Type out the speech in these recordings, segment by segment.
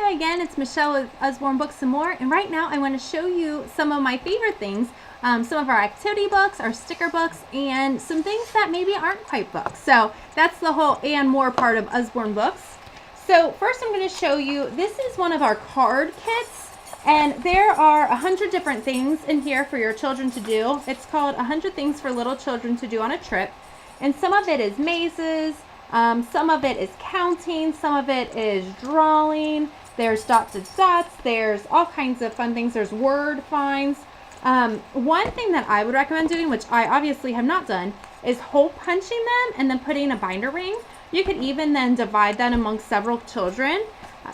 Hi again, it's Michelle with Usborne Books and More, and right now I want to show you some of my favorite things, some of our activity books, our sticker books, and some things that maybe aren't quite books. So that's the whole and more part of Usborne Books. So first I'm going to show you, this is one of our card kits, and there are 100 different things in here for your children to do. It's called 100 Things for Little Children to Do on a Trip, and some of it is mazes, some of it is counting, some of it is drawing, there's dots and dots, there's all kinds of fun things, there's word finds. One thing that I would recommend doing, which I obviously have not done, is hole punching them and then putting a binder ring. You could even then divide that among several children.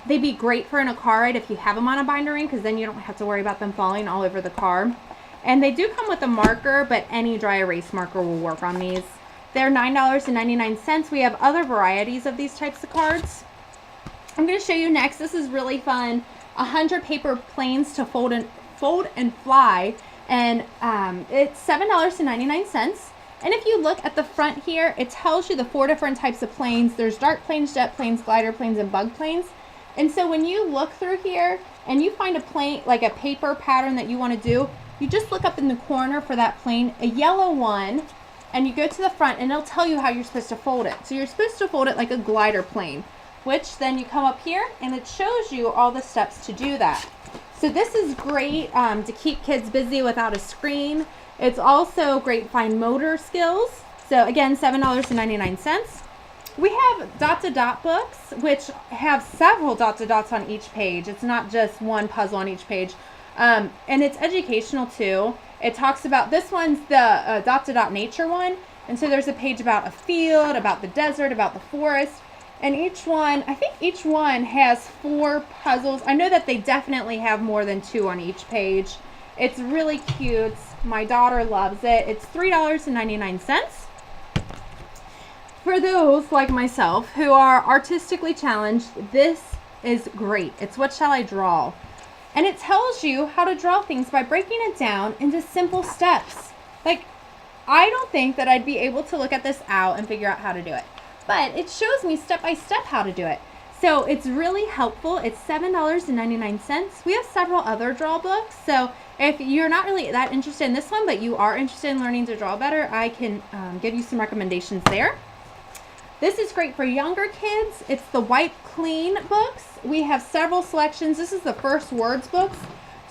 They'd be great for in a car ride if you have them on a binder ring, because then you don't have to worry about them falling all over the car. And they do come with a marker, but any dry erase marker will work on these. They're $9.99. We have other varieties of these types of cards. I'm going to show you next. This is really fun. 100 paper planes to fold and fly, and it's $7.99. And if you look at the front here, it tells you the 4 different types of planes. There's dart planes, jet planes, glider planes, and bug planes. And so when you look through here and you find a plane, like a paper pattern that you want to do, you just look up in the corner for that plane, a yellow one, and you go to the front and it'll tell you how you're supposed to fold it. So you're supposed to fold it like a glider plane, which then you come up here and it shows you all the steps to do that. So this is great to keep kids busy without a screen. It's also great fine motor skills. So again, $7.99. We have dot-to-dot books, which have several dot-to-dots on each page. It's not just one puzzle on each page. And it's educational too. It talks about, this one's the dot-to-dot nature one. And so there's a page about a field, about the desert, about the forest. And each one, I think each one has 4 puzzles. I know that they definitely have more than 2 on each page. It's really cute. My daughter loves it. It's $3.99. For those like myself who are artistically challenged, this is great. It's What Shall I Draw? And it tells you how to draw things by breaking it down into simple steps. Like, I don't think that I'd be able to look at this out and figure out how to do it, but it shows me step by step how to do it. So it's really helpful. It's $7.99. We have several other draw books. So if you're not really that interested in this one, but you are interested in learning to draw better, I can give you some recommendations there. This is great for younger kids. It's the Wipe Clean books. We have several selections. This is the First Words books.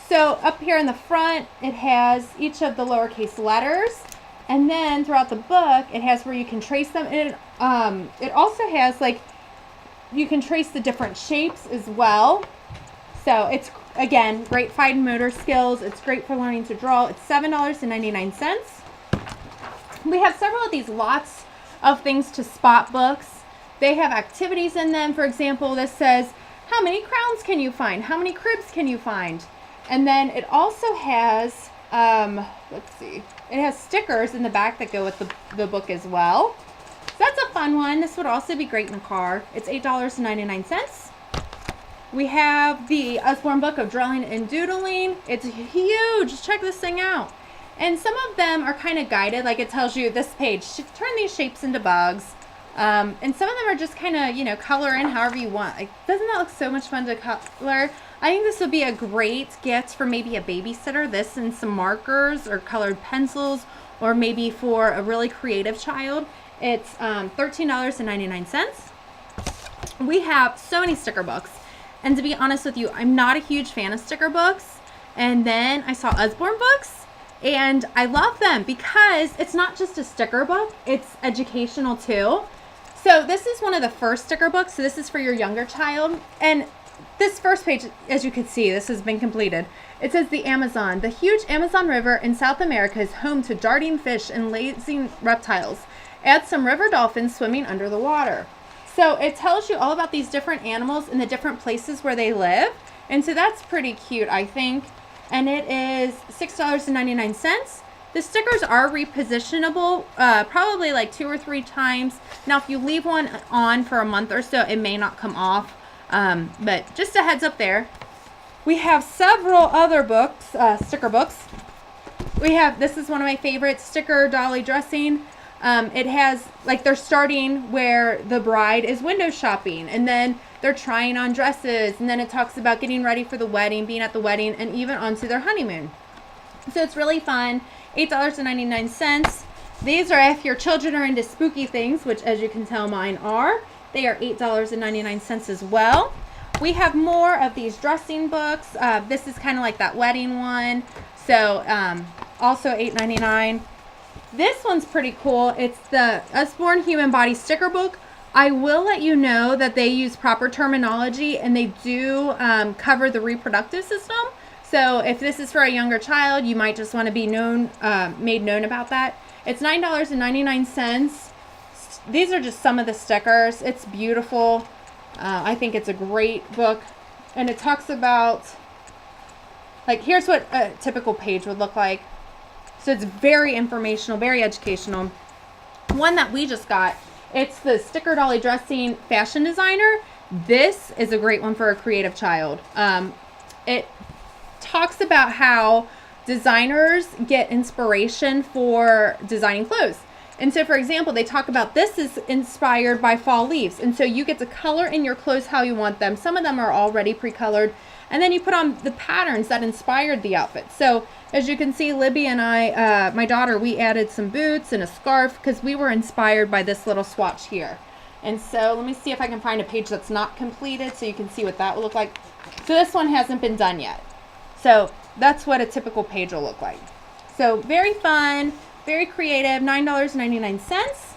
So up here in the front, it has each of the lowercase letters. And then throughout the book, it has where you can trace them. And it also has, like, you can trace the different shapes as well. So it's, again, great fine motor skills. It's great for learning to draw. It's $7.99. We have several of these lots of things to spot books. They have activities in them. For example, this says, how many crowns can you find? How many cribs can you find? And then it also has, let's see, it has stickers in the back that go with the book as well. So that's a fun one. This would also be great in the car. It's $8.99. We have the Usborne book of drawing and doodling. It's huge. Check this thing out. And some of them are kind of guided, like it tells you this page, turn these shapes into bugs. And some of them are just kind of, you know, color in however you want. Like, doesn't that look so much fun to color? I think this would be a great gift for maybe a babysitter. This and some markers or colored pencils, or maybe for a really creative child. It's $13.99. We have so many sticker books. And to be honest with you, I'm not a huge fan of sticker books. And then I saw Usborne books, and I love them because it's not just a sticker book, it's educational too. So this is one of the first sticker books. So this is for your younger child. And this first page, as you can see, this has been completed. It says the Amazon. The huge Amazon River in South America is home to darting fish and lazy reptiles. Add some river dolphins swimming under the water. So it tells you all about these different animals and the different places where they live. And so that's pretty cute, I think. And it is $6.99. The stickers are repositionable, probably like 2 or 3 times. Now, if you leave one on for a month or so, it may not come off. But just a heads up there. We have several other books, sticker books. We have, this is one of my favorites, Sticker Dolly Dressing. It has, like, they're starting where the bride is window shopping, and then they're trying on dresses, and then it talks about getting ready for the wedding, being at the wedding, and even onto their honeymoon. So it's really fun. $8.99. These are if your children are into spooky things, which, as you can tell, mine are. They are $8.99 as well. We have more of these dressing books. This is kind of like that wedding one. So also $8.99. This one's pretty cool. It's the Usborne Human Body Sticker Book. I will let you know that they use proper terminology, and they do cover the reproductive system. So if this is for a younger child, you might just want to be made known about that. It's $9.99. These are just some of the stickers. It's beautiful. I think it's a great book. And it talks about, like, here's what a typical page would look like. So it's very informational, very educational. One that we just got, it's the Sticker Dolly Dressing Fashion Designer. This is a great one for a creative child. It talks about how designers get inspiration for designing clothes. And so, for example, they talk about this is inspired by fall leaves. And so you get to color in your clothes how you want them. Some of them are already pre-colored. And then you put on the patterns that inspired the outfit. So as you can see, Libby and I, my daughter, we added some boots and a scarf because we were inspired by this little swatch here. And so let me see if I can find a page that's not completed so you can see what that will look like. So this one hasn't been done yet. So that's what a typical page will look like. So very fun, very creative, $9.99.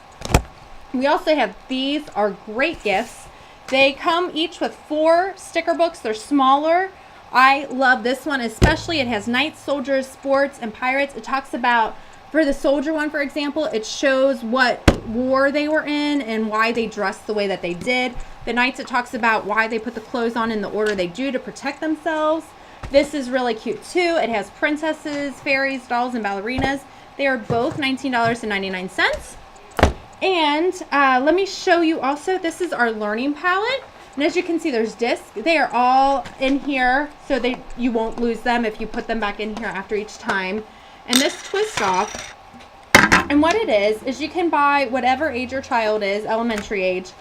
We also have, these are great gifts. They come each with 4 sticker books. They're smaller. I love this one especially. It has knights, soldiers, sports, and pirates. It talks about, for the soldier one, for example, it shows what war they were in and why they dressed the way that they did. The knights, it talks about why they put the clothes on in the order they do to protect themselves. This is really cute too. It has princesses, fairies, dolls, and ballerinas. They are both $19.99. And let me show you also, this is our learning palette. And as you can see, there's discs. They are all in here, so you won't lose them if you put them back in here after each time. And this twist off, and what it is you can buy whatever age your child is, elementary age.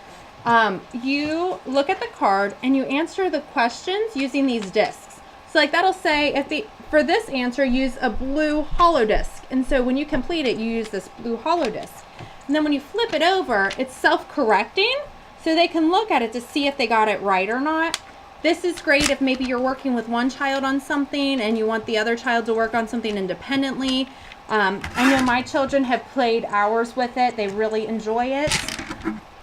You look at the card and you answer the questions using these discs. So like that'll say, for this answer, use a blue hollow disc. And so when you complete it, you use this blue hollow disc. And then when you flip it over, it's self-correcting, so they can look at it to see if they got it right or not. This is great if maybe you're working with one child on something and you want the other child to work on something independently. I know my children have played hours with it. They really enjoy it.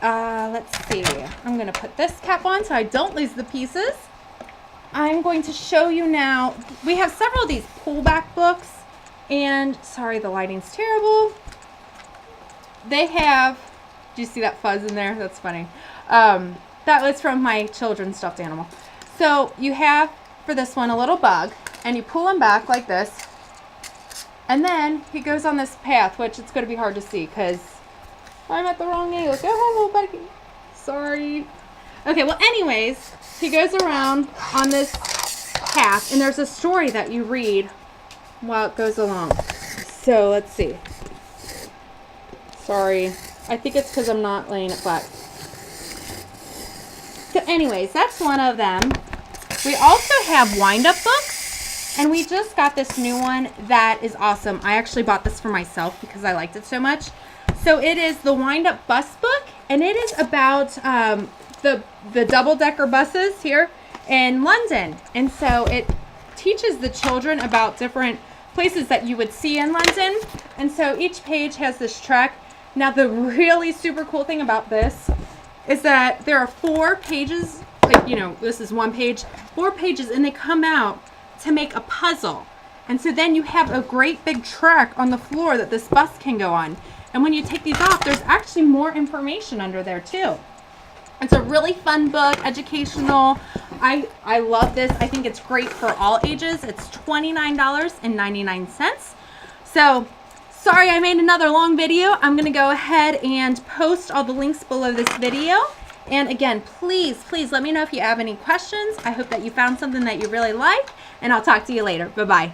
Let's see. I'm going to put this cap on so I don't lose the pieces. I'm going to show you now. We have several of these pullback books, and sorry, the lighting's terrible. They have, do you see that fuzz in there? That's funny. That was from my children's stuffed animal. So you have, for this one, a little bug, and you pull him back like this, and then he goes on this path, which it's going to be hard to see because I'm at the wrong angle. Go home, little buddy. Sorry. Okay, well, anyways, he goes around on this path, and there's a story that you read while it goes along. So let's see. Sorry. I think it's because I'm not laying it flat. So anyways, that's one of them. We also have wind-up books, and we just got this new one that is awesome. I actually bought this for myself because I liked it so much. So it is the wind-up bus book, and it is about the double-decker buses here in London. And so it teaches the children about different places that you would see in London. And so each page has this track. Now, the really super cool thing about this is that there are 4 pages, like, you know, this is one page, 4 pages, and they come out to make a puzzle. And so then you have a great big track on the floor that this bus can go on. And when you take these off, there's actually more information under there too. It's a really fun book, educational. I love this. I think it's great for all ages. It's $29.99. So, sorry I made another long video. I'm going to go ahead and post all the links below this video. And again, please let me know if you have any questions. I hope that you found something that you really like, and I'll talk to you later. Bye-bye.